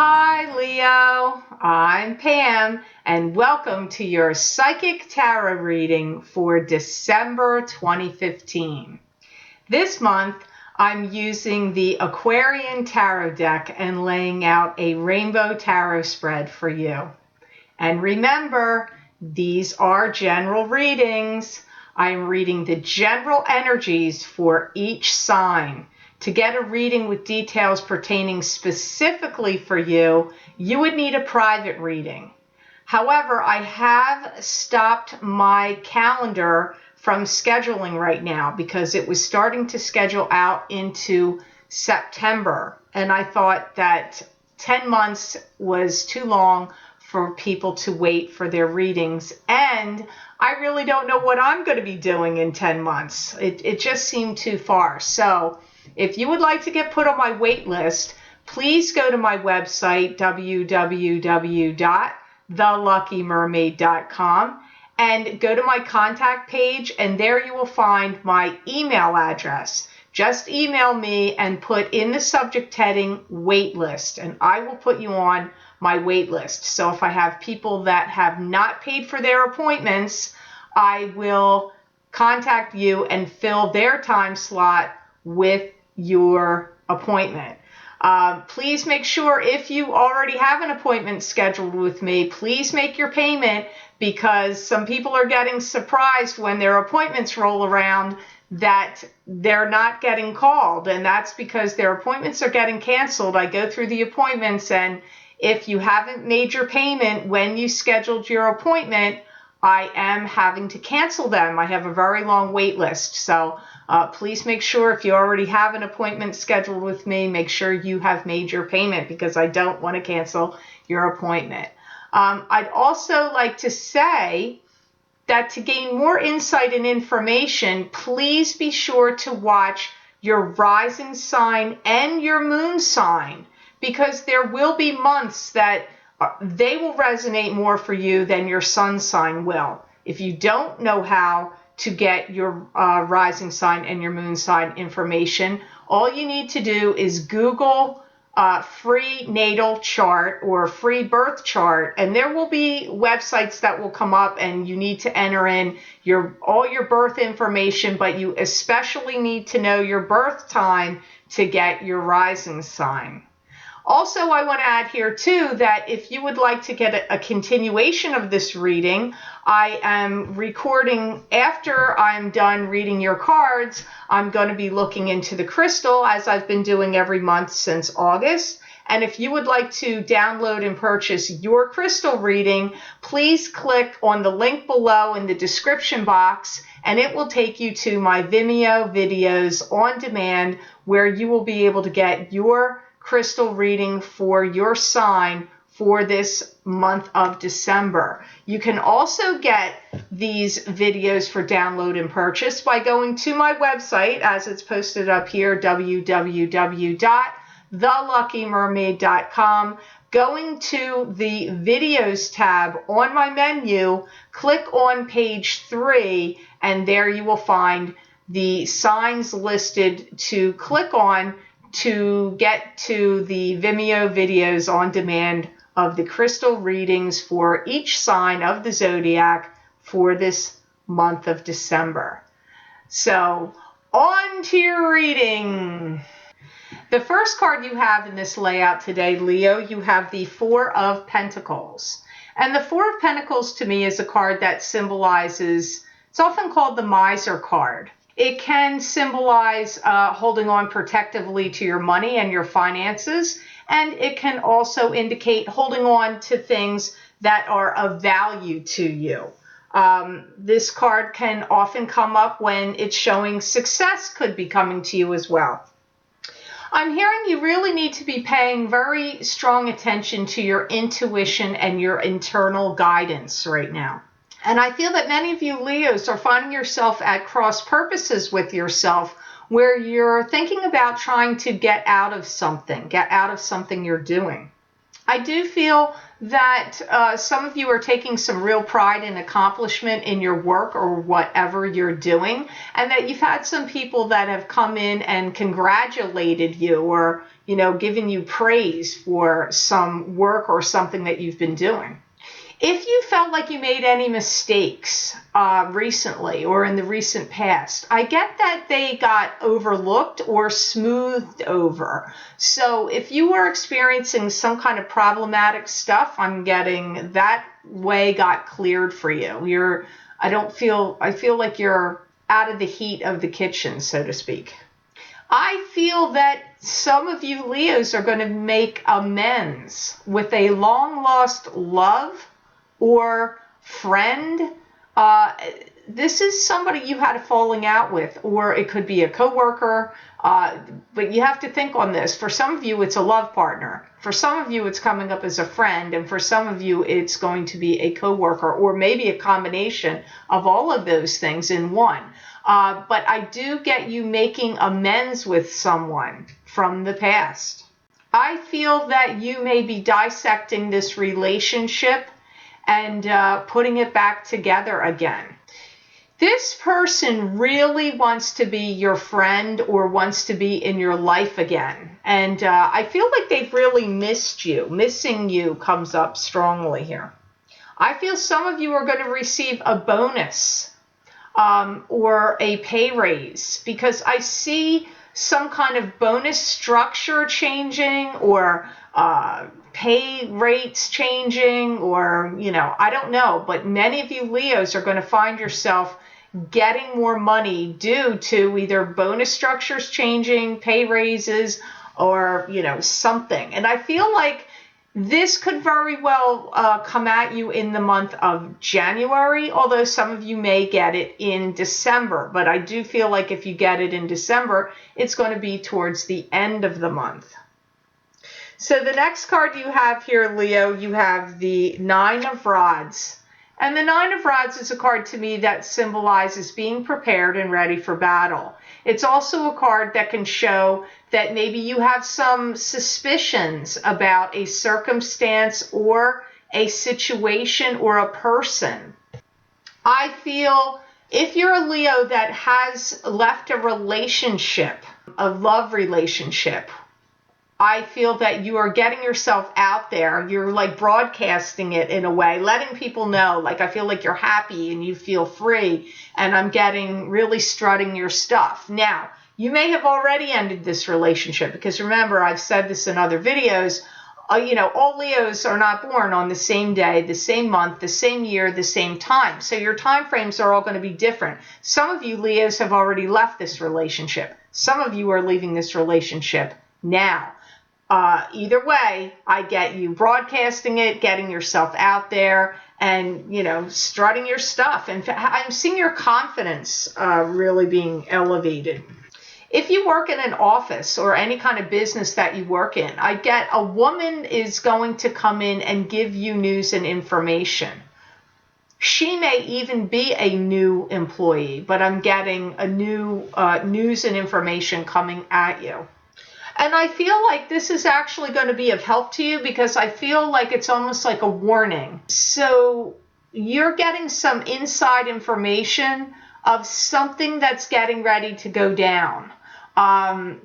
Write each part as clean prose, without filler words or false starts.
Hi Leo, I'm Pam and welcome to your Psychic Tarot reading for December 2015. This month I'm using the Aquarian Tarot deck and laying out a Rainbow Tarot spread for you. And remember, these are general readings. I'm reading the general energies for each sign. To get a reading with details pertaining specifically for you, you would need a private reading. However, I have stopped my calendar from scheduling right now because it was starting to schedule out into September. And I thought that 10 months was too long for people to wait for their readings. And I really don't know what I'm going to be doing in 10 months. It just seemed too far. So if you would like to get put on my wait list, please go to my website, www.theluckymermaid.com, and go to my contact page, and there you will find my email address. Just email me and put in the subject heading wait list, and I will put you on my wait list. So if I have people that have not paid for their appointments, I will contact you and fill their time slot with your appointment. Please make sure if you already have an appointment scheduled with me, please make your payment, because some people are getting surprised when their appointments roll around that they're not getting called, and that's because their appointments are getting canceled. I go through the appointments, and if you haven't made your payment when you scheduled your appointment, I am having to cancel them. I have a very long wait list. So please make sure if you already have an appointment scheduled with me, make sure you have made your payment, because I don't want to cancel your appointment. I'd also like to say that to gain more insight and information, please be sure to watch your rising sign and your moon sign, because there will be months that they will resonate more for you than your sun sign will. If you don't know how to get your rising sign and your moon sign information, all you need to do is Google free natal chart or free birth chart, and there will be websites that will come up, and you need to enter in all your birth information, but you especially need to know your birth time to get your rising sign. Also, I want to add here too that if you would like to get a continuation of this reading, I am recording after I'm done reading your cards. I'm going to be looking into the crystal, as I've been doing every month since August. And if you would like to download and purchase your crystal reading, please click on the link below in the description box, and it will take you to my Vimeo videos on demand, where you will be able to get your crystal reading for your sign for this month of December. You can also get these videos for download and purchase by going to my website, as it's posted up here, www.theluckymermaid.com. Going to the videos tab on my menu, click on page 3, and there you will find the signs listed to click on to get to the Vimeo videos on demand of the crystal readings for each sign of the zodiac for this month of December. So, on to your reading. The first card you have in this layout today, Leo, you have the Four of Pentacles. And the Four of Pentacles to me is a card that symbolizes, it's often called the Miser card. It can symbolize holding on protectively to your money and your finances, and it can also indicate holding on to things that are of value to you. This card can often come up when it's showing success could be coming to you as well. I'm hearing you really need to be paying very strong attention to your intuition and your internal guidance right now. And I feel that many of you Leos are finding yourself at cross purposes with yourself, where you're thinking about trying to get out of something you're doing. I do feel that some of you are taking some real pride and accomplishment in your work or whatever you're doing, and that you've had some people that have come in and congratulated you or, given you praise for some work or something that you've been doing. If you felt like you made any mistakes recently or in the recent past, I get that they got overlooked or smoothed over. So if you were experiencing some kind of problematic stuff, I'm getting that way got cleared for you. I feel like you're out of the heat of the kitchen, so to speak. I feel that some of you Leos are going to make amends with a long lost love or friend. This is somebody you had a falling out with, or it could be a coworker. But you have to think on this. For some of you, it's a love partner. For some of you, it's coming up as a friend. And for some of you, it's going to be a coworker, or maybe a combination of all of those things in one. But I do get you making amends with someone from the past. I feel that you may be dissecting this relationship and putting it back together again. This person really wants to be your friend or wants to be in your life again. And I feel like they've really missed you. Missing you comes up strongly here. I feel some of you are going to receive a bonus or a pay raise, because I see some kind of bonus structure changing, or pay rates changing, or, I don't know. But many of you Leos are going to find yourself getting more money due to either bonus structures changing, pay raises, or, something. And I feel like this could very well come at you in the month of January, although some of you may get it in December. But I do feel like if you get it in December, it's going to be towards the end of the month. So the next card you have here, Leo, you have the Nine of Rods. And the Nine of Rods is a card to me that symbolizes being prepared and ready for battle. It's also a card that can show that maybe you have some suspicions about a circumstance or a situation or a person. I feel if you're a Leo that has left a relationship, a love relationship, I feel that you are getting yourself out there. You're like broadcasting it in a way, letting people know, like, I feel like you're happy and you feel free, and I'm getting really strutting your stuff. Now, you may have already ended this relationship, because remember, I've said this in other videos, all Leos are not born on the same day, the same month, the same year, the same time. So your time frames are all going to be different. Some of you Leos have already left this relationship. Some of you are leaving this relationship now. Either way, I get you broadcasting it, getting yourself out there, and, strutting your stuff. And I'm seeing your confidence really being elevated. If you work in an office or any kind of business that you work in, I get a woman is going to come in and give you news and information. She may even be a new employee, but I'm getting a new news and information coming at you. And I feel like this is actually going to be of help to you, because I feel like it's almost like a warning. So you're getting some inside information of something that's getting ready to go down.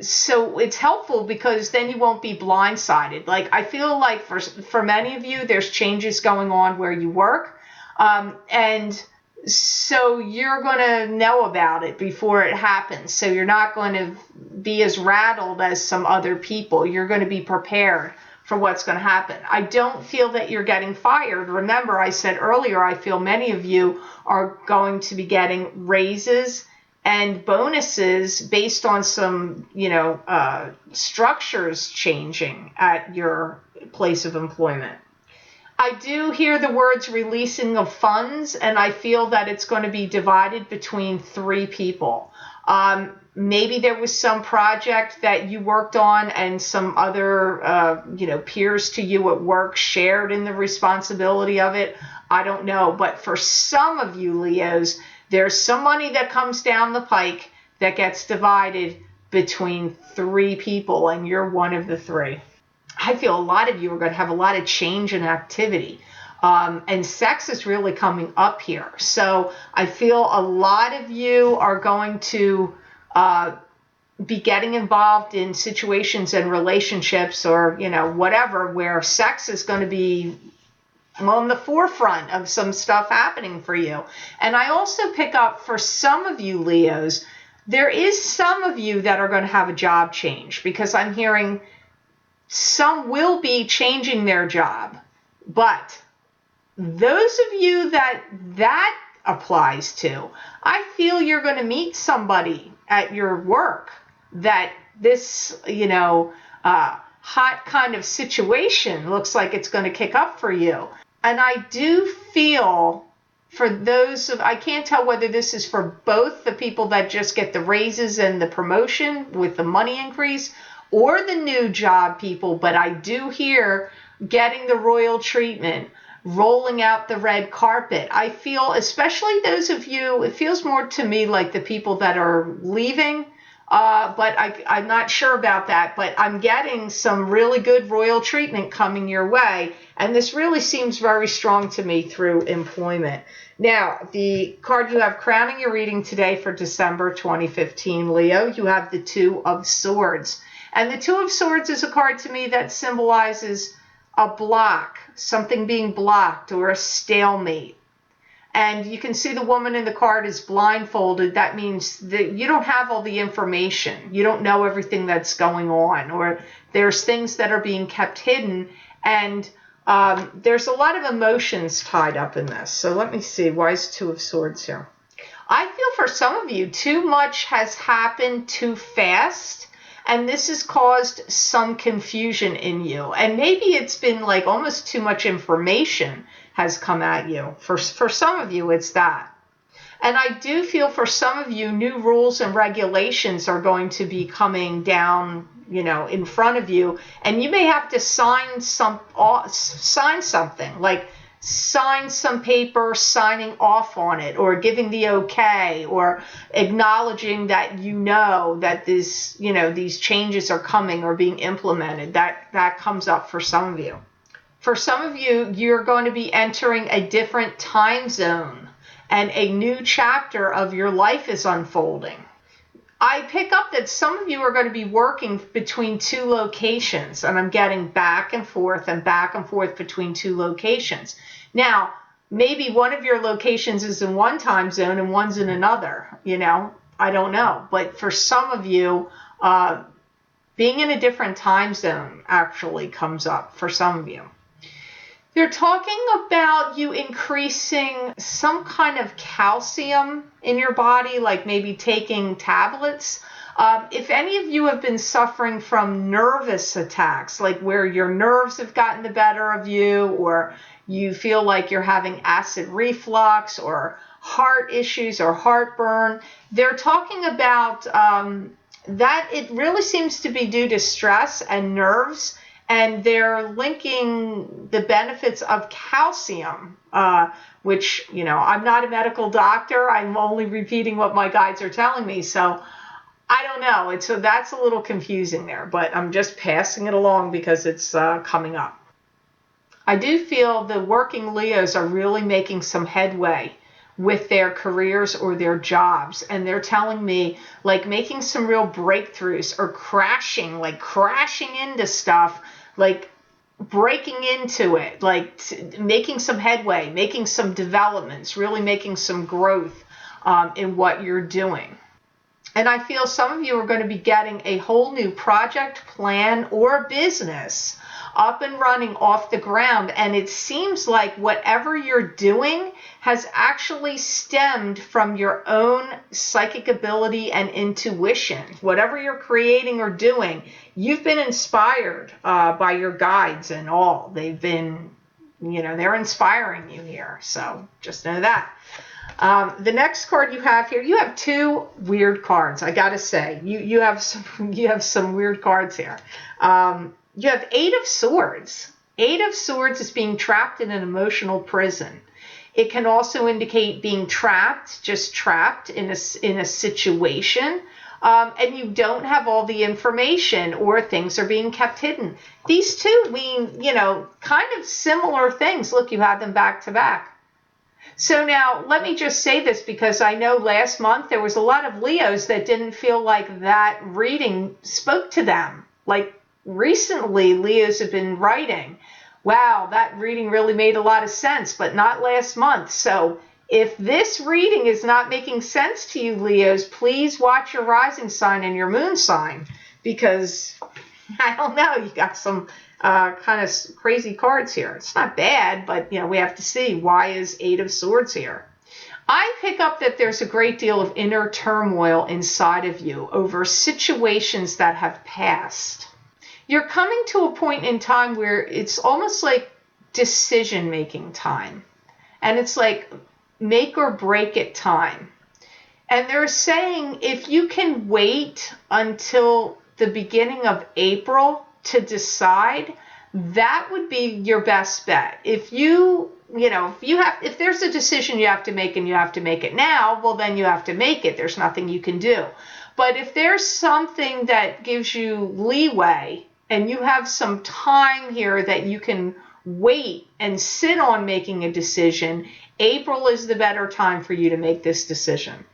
So it's helpful, because then you won't be blindsided. Like, I feel like for many of you, there's changes going on where you work. And so you're going to know about it before it happens. So you're not going to be as rattled as some other people. You're going to be prepared for what's going to happen. I don't feel that you're getting fired. Remember, I said earlier, I feel many of you are going to be getting raises and bonuses based on some, structures changing at your place of employment. I do hear the words releasing of funds, and I feel that it's going to be divided between 3 people. Maybe there was some project that you worked on and some other, peers to you at work shared in the responsibility of it. I don't know. But for some of you Leos, there's some money that comes down the pike that gets divided between 3 people, and you're one of the 3. I feel a lot of you are going to have a lot of change and activity. And sex is really coming up here. So I feel a lot of you are going to be getting involved in situations and relationships or, whatever, where sex is going to be on the forefront of some stuff happening for you. And I also pick up for some of you Leos, there is some of you that are going to have a job change, because I'm hearing some will be changing their job. But those of you that applies to, I feel you're going to meet somebody at your work that this, hot kind of situation looks like it's going to kick up for you. And I do feel for those I can't tell whether this is for both the people that just get the raises and the promotion with the money increase or the new job people, but I do hear getting the royal treatment, rolling out the red carpet. I feel, especially those of you, it feels more to me like the people that are leaving, but I'm not sure about that, but I'm getting some really good royal treatment coming your way, and this really seems very strong to me through employment. Now, the card you have crowning your reading today for December 2015, Leo, you have the Two of Swords. And the Two of Swords is a card to me that symbolizes a block, something being blocked, or a stalemate. And you can see the woman in the card is blindfolded. That means that you don't have all the information. You don't know everything that's going on, or there's things that are being kept hidden. And there's a lot of emotions tied up in this. So let me see. Why is Two of Swords here? I feel for some of you, too much has happened too fast. And this has caused some confusion in you. And maybe it's been like almost too much information has come at you. For some of you, it's that. And I do feel for some of you, new rules and regulations are going to be coming down, in front of you. And you may have to sign something, like sign some paper, signing off on it, or giving the okay, or acknowledging that that this, these changes are coming or being implemented. That comes up for some of you. For some of you, you're going to be entering a different time zone, and a new chapter of your life is unfolding. I pick up that some of you are going to be working between two locations, and I'm getting back and forth between two locations. Now, maybe one of your locations is in one time zone and one's in another, I don't know. But for some of you, being in a different time zone actually comes up for some of you. They're talking about you increasing some kind of calcium in your body, like maybe taking tablets. If any of you have been suffering from nervous attacks, like where your nerves have gotten the better of you, or you feel like you're having acid reflux or heart issues or heartburn, they're talking about that it really seems to be due to stress and nerves. And they're linking the benefits of calcium, which, I'm not a medical doctor. I'm only repeating what my guides are telling me. So I don't know. So that's a little confusing there, but I'm just passing it along because it's coming up. I do feel the working Leos are really making some headway with their careers or their jobs. And they're telling me like making some real breakthroughs or crashing into stuff, like breaking into it, like making some headway, making some developments, really making some growth in what you're doing. And I feel some of you are going to be getting a whole new project, plan, or business up and running off the ground. And it seems like whatever you're doing has actually stemmed from your own psychic ability and intuition. Whatever you're creating or doing, you've been inspired by your guides and all. They've been, they're inspiring you here. So just know that. The next card you have here, you have two weird cards. I gotta say, you have some weird cards here. You have Eight of Swords. Eight of Swords is being trapped in an emotional prison. It can also indicate being trapped in a situation. and you don't have all the information or things are being kept hidden. These two mean, kind of similar things. Look, you have them back to back. So now let me just say this, because I know last month there was a lot of Leos that didn't feel like that reading spoke to them. Like recently, Leos have been writing, wow, that reading really made a lot of sense, but not last month. So if this reading is not making sense to you, Leos, please watch your rising sign and your moon sign, because I don't know, you got some kind of crazy cards here. It's not bad, but we have to see, why is Eight of Swords here? I pick up that there's a great deal of inner turmoil inside of you over situations that have passed. You're coming to a point in time where it's almost like decision-making time. And it's like make or break it time. And they're saying if you can wait until the beginning of April to decide, that would be your best bet. If if there's a decision you have to make and you have to make it now, well, then you have to make it. There's nothing you can do. But if there's something that gives you leeway and you have some time here that you can wait and sit on making a decision, April is the better time for you to make this decision.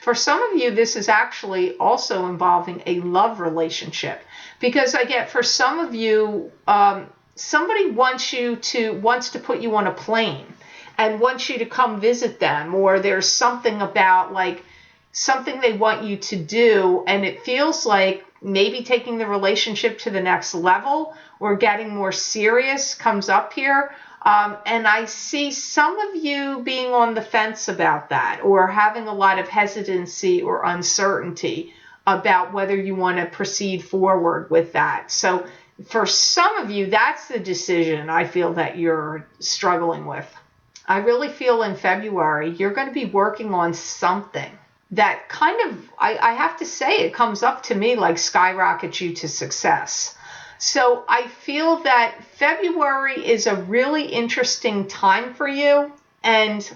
For some of you, this is actually also involving a love relationship, because I get for some of you, somebody wants to put you on a plane and wants you to come visit them, or there's something about like something they want you to do, and it feels like maybe taking the relationship to the next level or getting more serious comes up here. And I see some of you being on the fence about that, or having a lot of hesitancy or uncertainty about whether you want to proceed forward with that. So for some of you, that's the decision I feel that you're struggling with. I really feel in February, you're going to be working on something that kind of, I have to say, it comes up to me like skyrockets you to success. So I feel that February is a really interesting time for you, and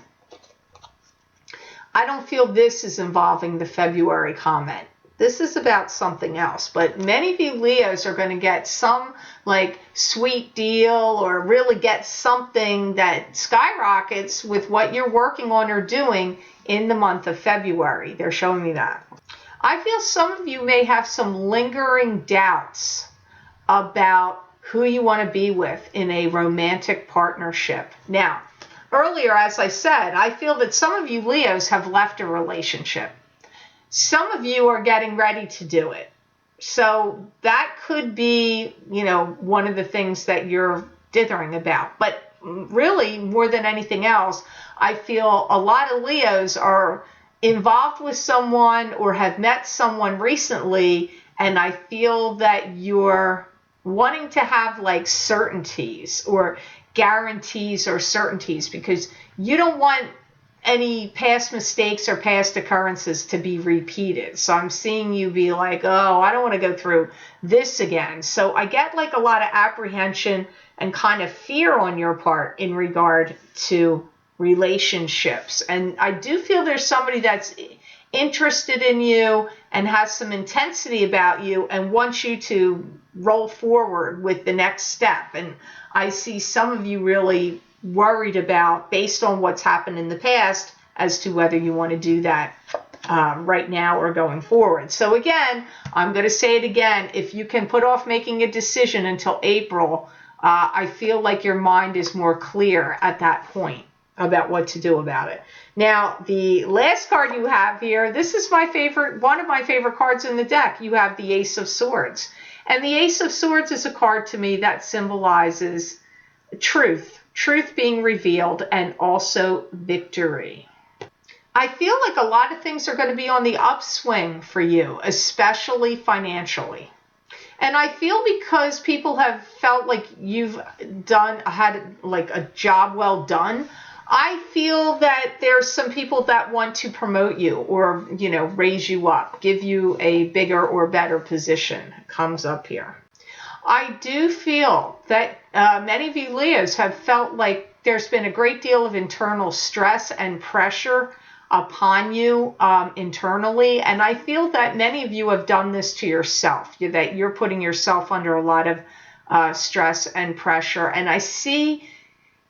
I don't feel this is involving the February comment. This is about something else, but many of you Leos are going to get some like sweet deal or really get something that skyrockets with what you're working on or doing in the month of February. They're showing me that. I feel some of you may have some lingering doubts about who you want to be with in a romantic partnership. Now, earlier, as I said, I feel that some of you Leos have left a relationship. Some of you are getting ready to do it. So that could be, one of the things that you're dithering about. But really, more than anything else, I feel a lot of Leos are involved with someone or have met someone recently, and I feel that you're wanting to have like certainties or guarantees or certainties, because you don't want any past mistakes or past occurrences to be repeated. So I'm seeing you be like, oh, I don't want to go through this again. So I get like a lot of apprehension and kind of fear on your part in regard to relationships. And I do feel there's somebody that's interested in you and has some intensity about you and wants you to roll forward with the next step. And I see some of you really worried about, based on what's happened in the past, as to whether you want to do that right now or going forward. So again, I'm going to say it again, if you can put off making a decision until April, I feel like your mind is more clear at that point about what to do about it. Now, the last card you have here, this is my favorite, one of my favorite cards in the deck. You have the Ace of Swords. And the Ace of Swords is a card to me that symbolizes truth being revealed, and also victory. I feel like a lot of things are going to be on the upswing for you, especially financially. And I feel because people have felt like you've had like a job well done, I feel that there's some people that want to promote you or, raise you up, give you a bigger or better position. It comes up here. I do feel that many of you Leos have felt like there's been a great deal of internal stress and pressure upon you internally. And I feel that many of you have done this to yourself, that you're putting yourself under a lot of stress and pressure. And I see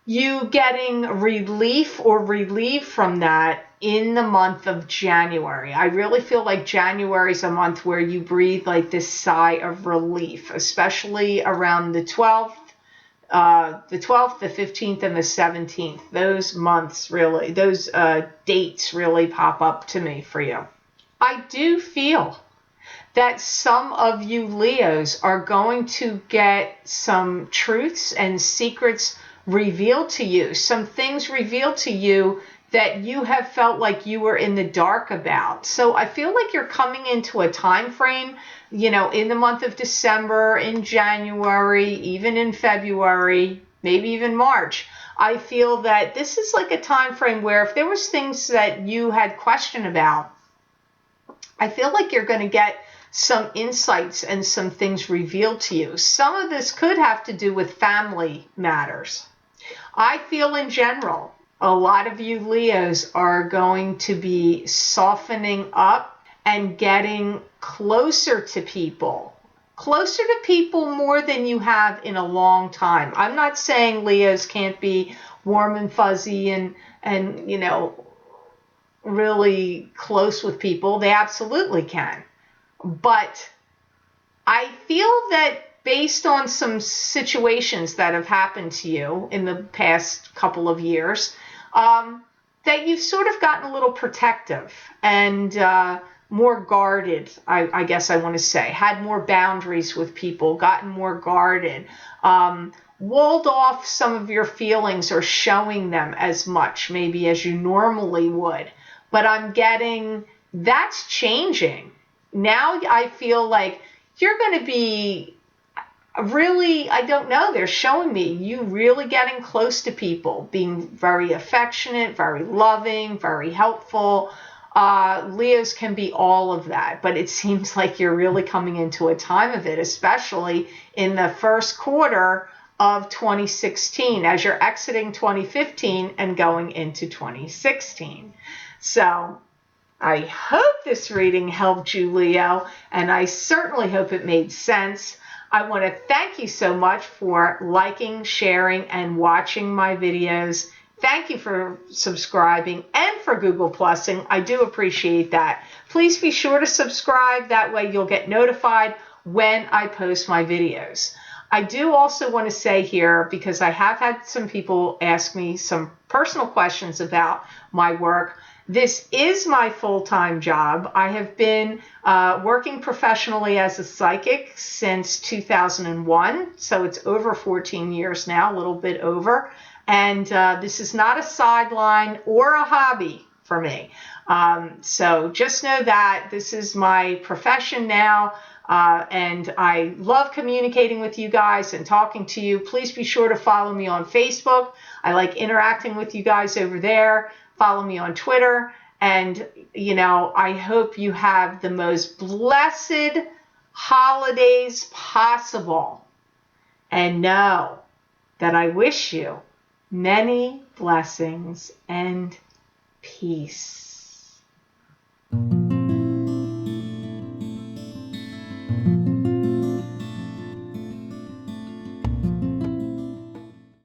you getting relief or relieved from that in the month of January. I really feel like January is a month where you breathe like this sigh of relief, especially around the 12th, the 15th, and the 17th. Those months really, those dates really pop up to me for you. I do feel that some of you Leos are going to get some truths and secrets revealed to you, some things revealed to you that you have felt like you were in the dark about. So I feel like you're coming into a time frame, in the month of December, in January, even in February, maybe even March. I feel that this is like a time frame where if there was things that you had question about, I feel like you're going to get some insights and some things revealed to you. Some of this could have to do with family matters. I feel in general, a lot of you Leos are going to be softening up and getting closer to people more than you have in a long time. I'm not saying Leos can't be warm and fuzzy and really close with people. They absolutely can. But I feel that based on some situations that have happened to you in the past couple of years, that you've sort of gotten a little protective and more guarded, I guess I want to say, had more boundaries with people, gotten more guarded, walled off some of your feelings or showing them as much maybe as you normally would. But I'm getting that's changing. Now I feel like you're going to be really, I don't know, they're showing me you really getting close to people, being very affectionate, very loving, very helpful. Leos can be all of that, but it seems like you're really coming into a time of it, especially in the first quarter of 2016 as you're exiting 2015 and going into 2016. So I hope this reading helped you, Leo, and I certainly hope it made sense. I want to thank you so much for liking, sharing, and watching my videos. Thank you for subscribing and for Google Plusing. I do appreciate that. Please be sure to subscribe. That way you'll get notified when I post my videos. I do also want to say here, because I have had some people ask me some personal questions about my work, this is my full-time job. I have been working professionally as a psychic since 2001, so it's over 14 years now, a little bit over. And this is not a sideline or a hobby for me. So just know that this is my profession now. And I love communicating with you guys and talking to you. Please be sure to follow me on Facebook. I like interacting with you guys over there. Follow me on Twitter. And, I hope you have the most blessed holidays possible. And know that I wish you many blessings and peace.